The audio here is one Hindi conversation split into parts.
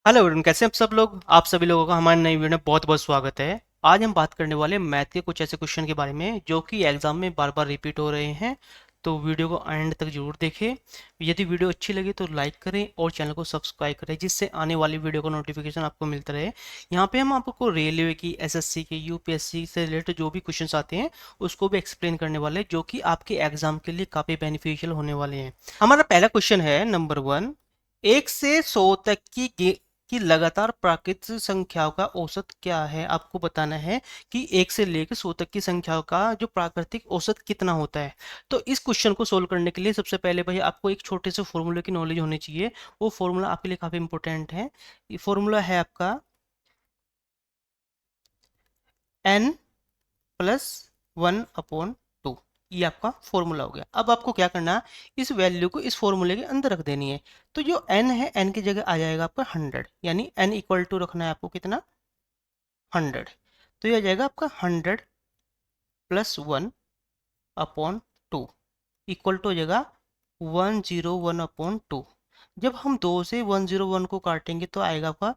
हेलो एवरीवन, कैसे हैं आप सब लोग। आप सभी लोगों का हमारे नई वीडियो में बहुत बहुत स्वागत है। आज हम बात करने वाले मैथ के कुछ ऐसे क्वेश्चन के बारे में जो कि एग्जाम में बार बार रिपीट हो रहे हैं। तो वीडियो को एंड तक जरूर देखें। यदि वीडियो अच्छी लगे तो लाइक करें और चैनल को सब्सक्राइब करें, जिससे आने वाली वीडियो का नोटिफिकेशन आपको मिलता रहे। यहाँ पे हम आपको रेलवे की, एसएससी के, यूपीएससी से रिलेटेड जो भी क्वेश्चन आते हैं उसको भी एक्सप्लेन करने वाले हैं, जो कि आपके एग्जाम के लिए काफ़ी बेनिफिशियल होने वाले हैं। हमारा पहला क्वेश्चन है नंबर 1। 1 से 100 तक की लगातार प्राकृतिक संख्याओं का औसत क्या है। आपको बताना है कि 1 से लेकर 100 तक की संख्याओं का जो प्राकृतिक औसत कितना होता है। तो इस क्वेश्चन को सोल्व करने के लिए सबसे पहले भाई आपको एक छोटे से फॉर्मूले की नॉलेज होनी चाहिए। वो फॉर्मूला आपके लिए काफी इंपॉर्टेंट है। ये फॉर्मूला है आपका n+1/2। ये आपका फॉर्मूला हो गया। अब आपको क्या करना है, इस वैल्यू को इस फॉर्मूले के अंदर रख देनी है। तो जो n है, n की जगह आ जाएगा आपका 100, यानी n इक्वल टू रखना है आपको कितना, 100। तो ये आ जाएगा आपका 100+1/2 इक्वल टू हो जाएगा 101/2। जब हम 2 से 101 को काटेंगे तो आएगा आपका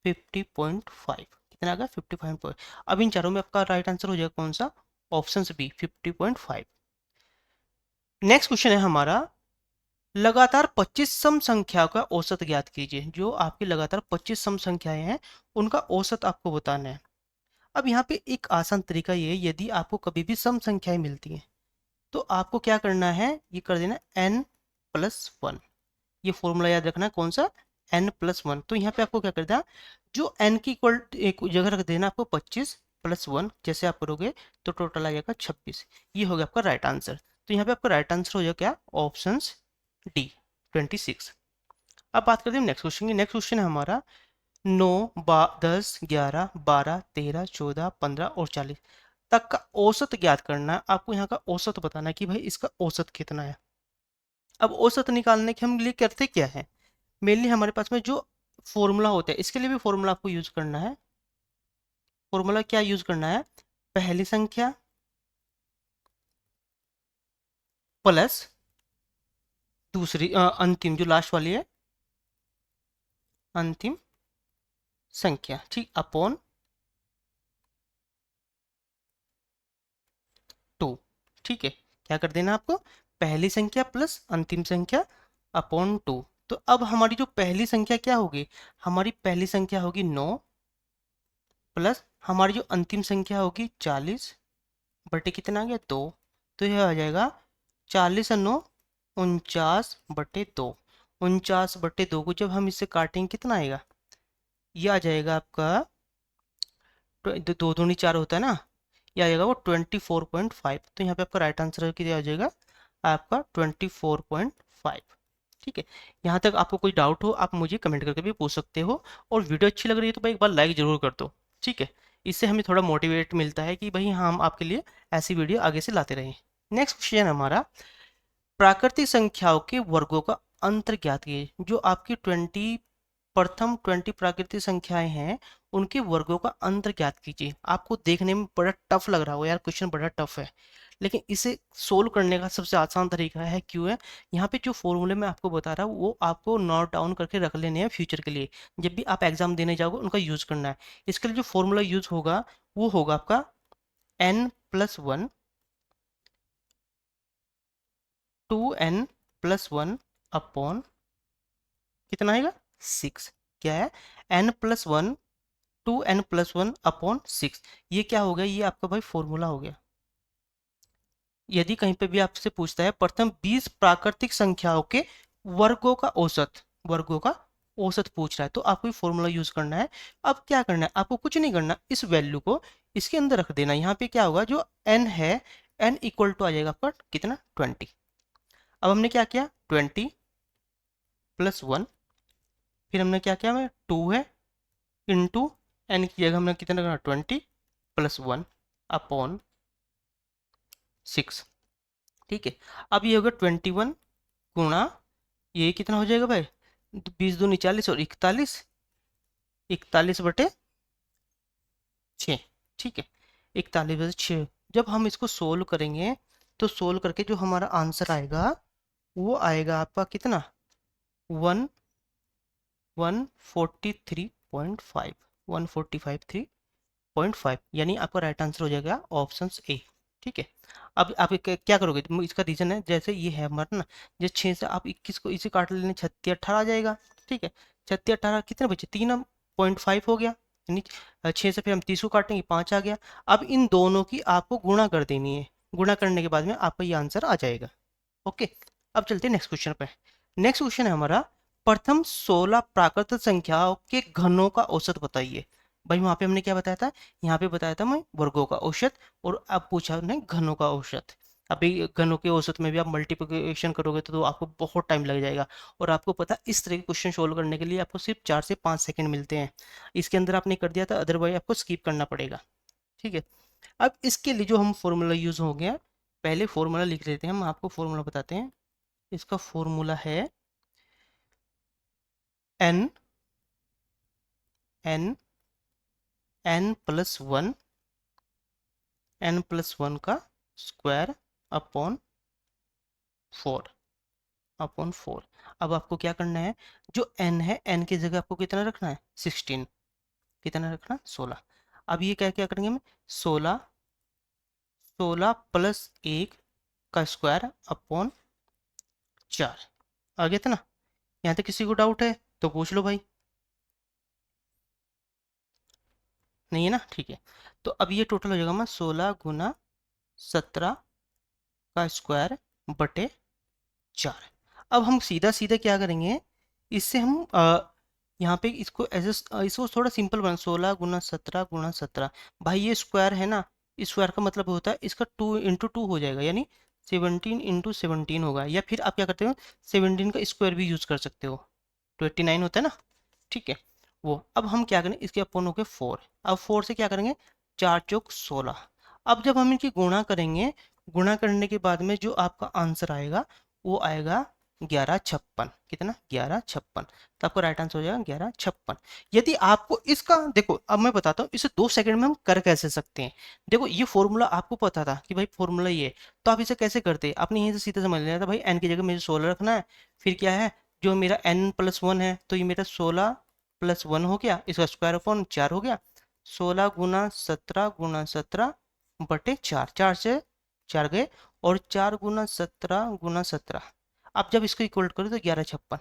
50.5। कितना आएगा, 50.5। अब इन चारों में आपका राइट आंसर हो जाएगा कौन सा, ऑप्शन बी, 50.5। नेक्स्ट क्वेश्चन है हमारा, लगातार 25 सम संख्याओं का औसत ज्ञात कीजिए। जो आपकी लगातार 25 सम संख्याएं हैं उनका औसत आपको बताना है। अब यहाँ पे एक आसान तरीका ये है, यदि आपको कभी भी सम संख्याएं मिलती हैं तो आपको क्या करना है, ये कर देना n+1। ये फॉर्मूला याद रखना है, कौन सा, n+1। तो यहाँ पे आपको क्या कर देना, जो n की इक्वल एक जगह रख देना आपको 25+1। जैसे आप करोगे तो टोटल आ जाएगा 26। ये हो गया आपका राइट आंसर। तो यहाँ पे आपका राइट आंसर हो जाएगा क्या, ऑप्शन डी, 26। अब बात करते हैं नेक्स्ट क्वेश्चन की। नेक्स्ट क्वेश्चन है हमारा 9, 10, 11, 12, 13, 14, 15 और 40 तक का औसत ज्ञात करना है। आपको यहाँ का औसत बताना है कि भाई इसका औसत कितना है। अब औसत निकालने के हम लिए करते क्या है, मेनली हमारे पास में जो फॉर्मूला होता है, इसके लिए भी फॉर्मूला आपको यूज करना है। फॉर्मूला क्या यूज करना है, पहली संख्या प्लस दूसरी अंतिम जो लास्ट वाली है, अंतिम संख्या, ठीक, अपॉन 2। ठीक है, क्या कर देना आपको, पहली संख्या प्लस अंतिम संख्या अपॉन 2। तो अब हमारी जो पहली संख्या क्या होगी, हमारी पहली संख्या होगी 9, प्लस हमारी जो अंतिम संख्या होगी 40 बटे कितना आ गया, 2। तो यह आ जाएगा 40 और 9, 49/2। 49/2 को जब हम इससे काटेंगे कितना आएगा, ये आ जाएगा आपका, दो दूनी 4 होता है ना, ये आ जाएगा वो 24.5। तो यहाँ पे आपका राइट आंसर कितना आ जाएगा, आपका 24.5। ठीक है, यहाँ तक आपको कोई डाउट हो आप मुझे कमेंट करके भी पूछ सकते हो। और वीडियो अच्छी लग रही है तो भाई एक बार लाइक जरूर कर दो। ठीक है, इससे हमें थोड़ा मोटिवेट मिलता है कि भाई हम आपके लिए ऐसी वीडियो आगे से लाते रहें। नेक्स्ट क्वेश्चन हमारा, प्राकृतिक संख्याओं के वर्गों का अंतर ज्ञात कीजिए। जो आपकी 20 प्राकृतिक संख्याएं हैं उनके वर्गों का अंतर ज्ञात कीजिए। आपको देखने में बड़ा टफ लग रहा हो यार, क्वेश्चन बड़ा टफ है, लेकिन इसे सोल्व करने का सबसे आसान तरीका है, क्यों है, यहाँ पे जो फॉर्मूले मैं आपको बता रहा हूँ वो आपको नोट डाउन करके रख लेने हैं फ्यूचर के लिए। जब भी आप एग्जाम देने जाओगे उनका यूज करना है। इसके लिए जो फॉर्मूला यूज होगा वो होगा आपका n+1, 2n+1 अपॉन कितना आएगा, 6। क्या है, n+1, 2n+1 अपॉन 6। ये क्या हो गया, ये आपका भाई फॉर्मूला हो गया। यदि कहीं पे भी आपसे पूछता है प्रथम 20 प्राकृतिक संख्याओं के वर्गों का औसत, वर्गों का औसत पूछ रहा है, तो आपको ये फॉर्मूला यूज करना है। अब क्या करना है, आपको कुछ नहीं करना, इस वैल्यू को इसके अंदर रख देना। यहाँ पे क्या होगा, जो n है, n इक्वल टू आ जाएगा आपका कितना, 20। अब हमने क्या किया, 20+1, फिर हमने क्या किया, में 2 है, इंटू एन की जगह हमने कितना करना, 20+1 अपॉन 6। ठीक है, अब ये होगा 21 गुणा, ये कितना हो जाएगा भाई, 20 दूनी 40 और 41, 41/6। ठीक है, 41/6। जब हम इसको सोल्व करेंगे तो सोल्व करके जो हमारा आंसर आएगा वो आएगा आपका कितना, 1 143.5, 145.5 यानी आपका राइट आंसर हो जाएगा ऑप्शन ए। ठीक है। अब आप क्या करोगे, इसका रीजन है जैसे ये है हमारा ना, जैसे 6 से आप 21 को इसे काट लेने 36 18 आ जाएगा। ठीक है। 36 18 कितने बचे, 3.5 हो गया, यानी 6 से फिर हम 30 को काटेंगे 5 आ गया। अब इन दोनों की आपको गुणा कर देनी है, गुणा करने के बाद में आपका ये आंसर आ जाएगा। ओके। अब चलते हैं नेक्स्ट क्वेश्चन पे। नेक्स्ट क्वेश्चन है हमारा, प्रथम 16 प्राकृत संख्याओं के घनों का औसत बताइए। भाई वहां पे हमने क्या बताया था, यहाँ पे बताया था मैं वर्गों का औसत, और अब पूछा हमने घनों का औसत। अभी घनों के औसत में भी आप मल्टीप्लिकेशन करोगे तो आपको बहुत टाइम लग जाएगा, और आपको पता है इस तरह के क्वेश्चन सोल्व करने के लिए आपको सिर्फ 4 से 5 सेकंड मिलते हैं। इसके अंदर आपने कर दिया था, अदरवाइज आपको स्किप करना पड़ेगा। ठीक है। अब इसके लिए जो हम फॉर्मूला यूज हो गया, पहले फॉर्मूला लिख लेते हैं, हम आपको फॉर्मूला बताते हैं। इसका फॉर्मूला है n, n, n+1, n+1 का स्क्वायर अपॉन 4, अपॉन 4। अब आपको क्या करना है, जो n है, n की जगह आपको कितना रखना है, 16, कितना रखना, 16। अब ये क्या क्या करेंगे हम, 16, 16+1 का स्क्वायर अपॉन 4। आ गया था ना। यहाँ तक किसी को डाउट है तो पूछ लो भाई। नहीं है ना, ठीक है। तो अब ये टोटल हो जाएगा हमारा 16 × 17 का स्क्वायर बटे 4। अब हम सीधा सीधा क्या करेंगे, इससे हम यहाँ पे इसको ऐसे इसको थोड़ा सिंपल बना, 16 × 17 × 17। भाई ये स्क्वायर है ना, इस स्क्वायर का मतलब होता है इसका 2 × 2 हो जाएगा, यानी 17 × 17 होगा। या फिर आप क्या करते हो, 17 का स्क्वायर भी यूज कर सकते हो, 29 होता है ना। ठीक है। वो अब हम क्या करें, इसके अपन हो गए 4। अब 4 से क्या करेंगे, 4 चौक 16। अब जब हम इनकी गुणा करेंगे, गुणा करने के बाद में जो आपका आंसर आएगा वो आएगा 1156। कितना, 1156। तो आपका राइट आंसर हो जाएगा 1156। यदि आपको इसका देखो, अब मैं बताता हूँ इसे 2 सेकंड में हम कर कैसे सकते हैं। देखो ये फॉर्मूला आपको पता था कि भाई फॉर्मूला ये है, तो आप इसे कैसे करते, आपने यहीं से सीधा समझ लिया था भाई एन की जगह मुझे 16 रखना है। फिर क्या है, जो मेरा n+1 है, तो ये मेरा 16+1 हो गया, इसका स्क्वायर अपॉन 4 हो गया। 16 × 17 × 17 बटे 4, 4 से 4 गए, और 4 × 17 × 17। अब जब इसको इक्वल करो तो 1156।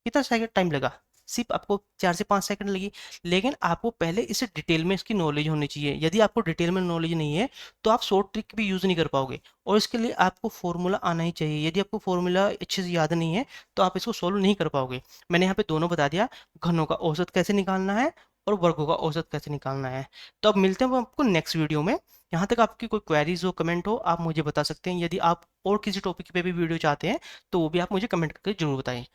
कितना सेकंड टाइम लगा, सिर्फ आपको 4 से 5 सेकंड लगी। लेकिन आपको पहले इसे डिटेल में इसकी नॉलेज होनी चाहिए। यदि आपको डिटेल में नॉलेज नहीं है तो आप शॉर्ट ट्रिक भी यूज़ नहीं कर पाओगे, और इसके लिए आपको फॉर्मूला आना ही चाहिए। यदि आपको फॉर्मूला अच्छे से याद नहीं है तो आप इसको सोल्व नहीं कर पाओगे। मैंने यहाँ पे दोनों बता दिया, घनों का औसत कैसे निकालना है और वर्गों का औसत कैसे निकालना है। तो अब मिलते हैं आपको नेक्स्ट वीडियो में। यहाँ तक आपकी कोई क्वेरीज हो, कमेंट हो, आप मुझे बता सकते हैं। यदि आप और किसी टॉपिक पे भी वीडियो चाहते हैं तो वो भी आप मुझे कमेंट करके जरूर बताएं।